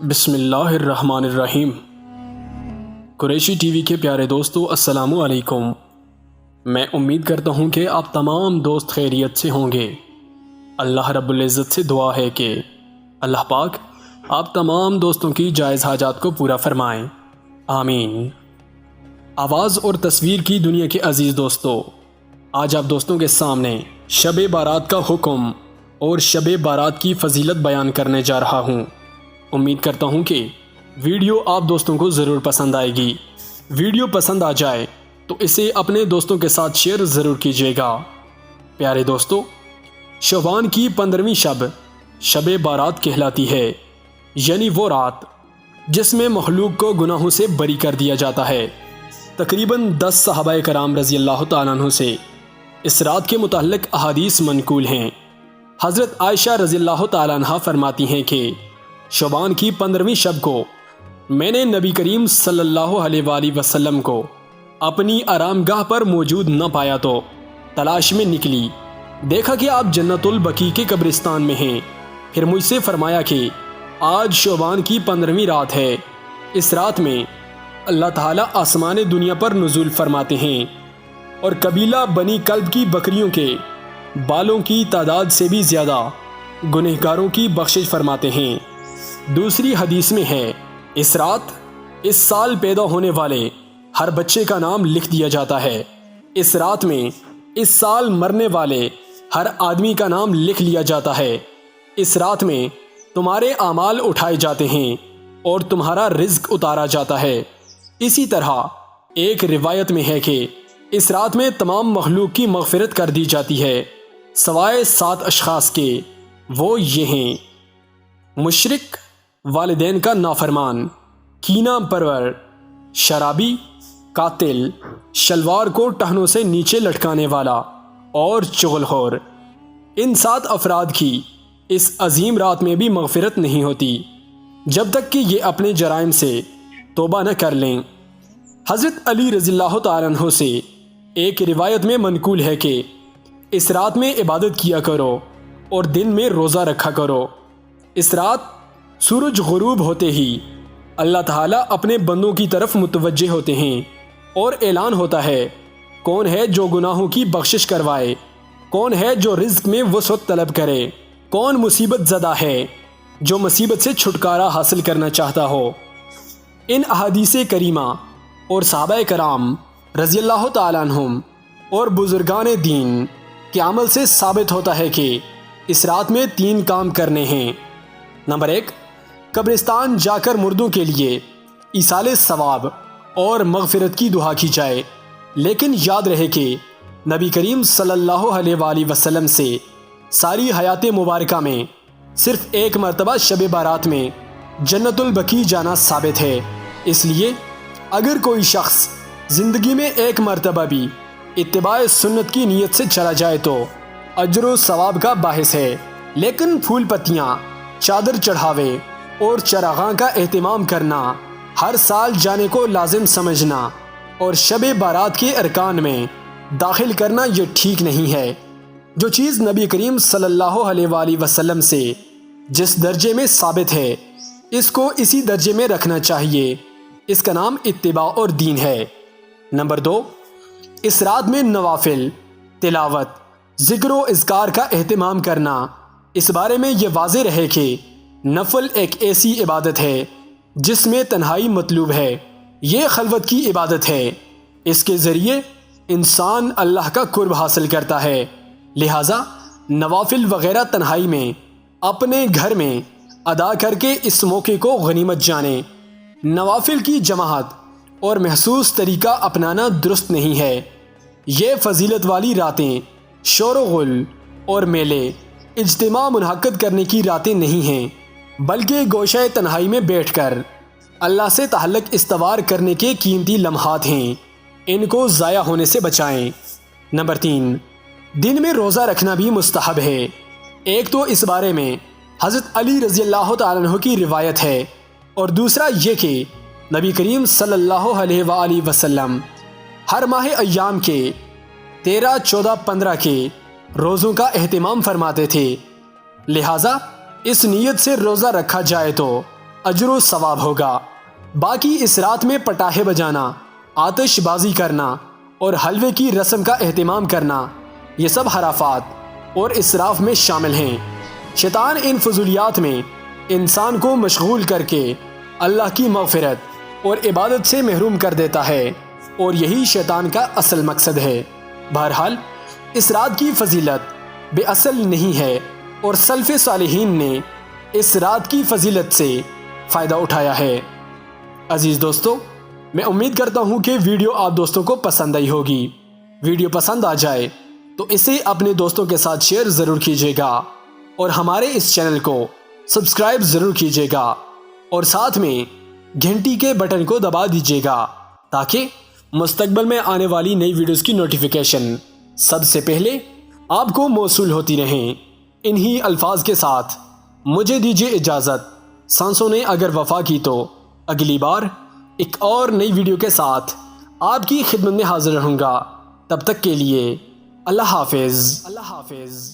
بسم اللہ الرحمن الرحیم۔ قریشی ٹی وی کے پیارے دوستو، السلام علیکم۔ میں امید کرتا ہوں کہ آپ تمام دوست خیریت سے ہوں گے۔ اللہ رب العزت سے دعا ہے کہ اللہ پاک آپ تمام دوستوں کی جائز حاجات کو پورا فرمائیں، آمین۔ آواز اور تصویر کی دنیا کے عزیز دوستو، آج آپ دوستوں کے سامنے شب بارات کا حکم اور شب بارات کی فضیلت بیان کرنے جا رہا ہوں۔ امید کرتا ہوں کہ ویڈیو آپ دوستوں کو ضرور پسند آئے گی۔ ویڈیو پسند آ جائے تو اسے اپنے دوستوں کے ساتھ شیئر ضرور کیجیے گا۔ پیارے دوستو، شعبان کی 15ویں شب بارات کہلاتی ہے، یعنی وہ رات جس میں مخلوق کو گناہوں سے بری کر دیا جاتا ہے۔ تقریباً 10 صحابہ کرام رضی اللہ تعالیٰ عنہ سے اس رات کے متعلق احادیث منقول ہیں۔ حضرت عائشہ رضی اللہ تعالیٰ عنہ فرماتی ہیں کہ شعبان کی 15ویں شب کو میں نے نبی کریم صلی اللہ علیہ وآلہ وسلم کو اپنی آرام گاہ پر موجود نہ پایا تو تلاش میں نکلی، دیکھا کہ آپ جنت البقیع کے قبرستان میں ہیں۔ پھر مجھ سے فرمایا کہ آج شعبان کی 15ویں رات ہے، اس رات میں اللہ تعالیٰ آسمان دنیا پر نزول فرماتے ہیں اور قبیلہ بنی کلب کی بکریوں کے بالوں کی تعداد سے بھی زیادہ گنہگاروں کی بخشش فرماتے ہیں۔ دوسری حدیث میں ہے، اس رات اس سال پیدا ہونے والے ہر بچے کا نام لکھ دیا جاتا ہے۔ اس رات میں اس سال مرنے والے ہر آدمی کا نام لکھ لیا جاتا ہے۔ اس رات میں تمہارے اعمال اٹھائے جاتے ہیں اور تمہارا رزق اتارا جاتا ہے۔ اسی طرح ایک روایت میں ہے کہ اس رات میں تمام مخلوق کی مغفرت کر دی جاتی ہے سوائے 7 اشخاص کے۔ وہ یہ ہیں: مشرک، والدین کا نافرمان، کینہ پرور، شرابی، قاتل، شلوار کو ٹہنوں سے نیچے لٹکانے والا اور چغل خور۔ ان 7 افراد کی اس عظیم رات میں بھی مغفرت نہیں ہوتی جب تک کہ یہ اپنے جرائم سے توبہ نہ کر لیں۔ حضرت علی رضی اللہ تعالیٰ عنہ سے ایک روایت میں منقول ہے کہ اس رات میں عبادت کیا کرو اور دن میں روزہ رکھا کرو۔ اس رات سورج غروب ہوتے ہی اللہ تعالیٰ اپنے بندوں کی طرف متوجہ ہوتے ہیں اور اعلان ہوتا ہے، کون ہے جو گناہوں کی بخشش کروائے، کون ہے جو رزق میں وسعت طلب کرے، کون مصیبت زدہ ہے جو مصیبت سے چھٹکارا حاصل کرنا چاہتا ہو۔ ان احادیث کریمہ اور صحابہ کرام رضی اللہ تعالیٰ عنہم اور بزرگان دین کے عمل سے ثابت ہوتا ہے کہ اس رات میں 3 کام کرنے ہیں۔ نمبر 1، قبرستان جا کر مردوں کے لیے ایصال ثواب اور مغفرت کی دعا کی جائے، لیکن یاد رہے کہ نبی کریم صلی اللہ علیہ وآلہ وسلم سے ساری حیات مبارکہ میں صرف ایک مرتبہ شب بارات میں جنت البقیع جانا ثابت ہے۔ اس لیے اگر کوئی شخص زندگی میں ایک مرتبہ بھی اتباع سنت کی نیت سے چلا جائے تو اجر و ثواب کا باعث ہے، لیکن پھول پتیاں، چادر چڑھاوے اور چراغاں کا اہتمام کرنا، ہر سال جانے کو لازم سمجھنا اور شب بارات کے ارکان میں داخل کرنا یہ ٹھیک نہیں ہے۔ جو چیز نبی کریم صلی اللہ علیہ وآلہ وسلم سے جس درجے میں ثابت ہے، اس کو اسی درجے میں رکھنا چاہیے۔ اس کا نام اتباع اور دین ہے۔ نمبر 2، اس رات میں نوافل، تلاوت، ذکر و اذکار کا اہتمام کرنا۔ اس بارے میں یہ واضح رہے کہ نفل ایک ایسی عبادت ہے جس میں تنہائی مطلوب ہے، یہ خلوت کی عبادت ہے، اس کے ذریعے انسان اللہ کا قرب حاصل کرتا ہے۔ لہٰذا نوافل وغیرہ تنہائی میں اپنے گھر میں ادا کر کے اس موقع کو غنیمت جانیں۔ نوافل کی جماعت اور محسوس طریقہ اپنانا درست نہیں ہے۔ یہ فضیلت والی راتیں شور و غل اور میلے، اجتماع منعقد کرنے کی راتیں نہیں ہیں، بلکہ گوشہ تنہائی میں بیٹھ کر اللہ سے تعلق استوار کرنے کے قیمتی لمحات ہیں، ان کو ضائع ہونے سے بچائیں۔ نمبر 3، دن میں روزہ رکھنا بھی مستحب ہے۔ ایک تو اس بارے میں حضرت علی رضی اللہ تعالیٰ عنہ کی روایت ہے، اور دوسرا یہ کہ نبی کریم صلی اللہ علیہ وآلہ وسلم ہر ماہ ایام کے 13، 14، 15 کے روزوں کا اہتمام فرماتے تھے۔ لہٰذا اس نیت سے روزہ رکھا جائے تو اجر و ثواب ہوگا۔ باقی اس رات میں پٹاخے بجانا، آتش بازی کرنا اور حلوے کی رسم کا اہتمام کرنا، یہ سب خرافات اور اسراف میں شامل ہیں۔ شیطان ان فضولیات میں انسان کو مشغول کر کے اللہ کی مغفرت اور عبادت سے محروم کر دیتا ہے، اور یہی شیطان کا اصل مقصد ہے۔ بہرحال اس رات کی فضیلت بے اصل نہیں ہے، اور سلف صالحین نے اس رات کی فضیلت سے فائدہ اٹھایا ہے۔ عزیز دوستو، میں امید کرتا ہوں کہ ویڈیو آپ دوستوں کو پسند آئی ہوگی۔ ویڈیو پسند آ جائے تو اسے اپنے دوستوں کے ساتھ شیئر ضرور کیجیے گا، اور ہمارے اس چینل کو سبسکرائب ضرور کیجیے گا، اور ساتھ میں گھنٹی کے بٹن کو دبا دیجیے گا تاکہ مستقبل میں آنے والی نئی ویڈیوز کی نوٹیفیکیشن سب سے پہلے آپ کو موصول ہوتی رہیں۔ انہی الفاظ کے ساتھ مجھے دیجیے اجازت۔ سانسوں نے اگر وفا کی تو اگلی بار ایک اور نئی ویڈیو کے ساتھ آپ کی خدمت میں حاضر رہوں گا۔ تب تک کے لیے اللہ حافظ۔ اللہ حافظ۔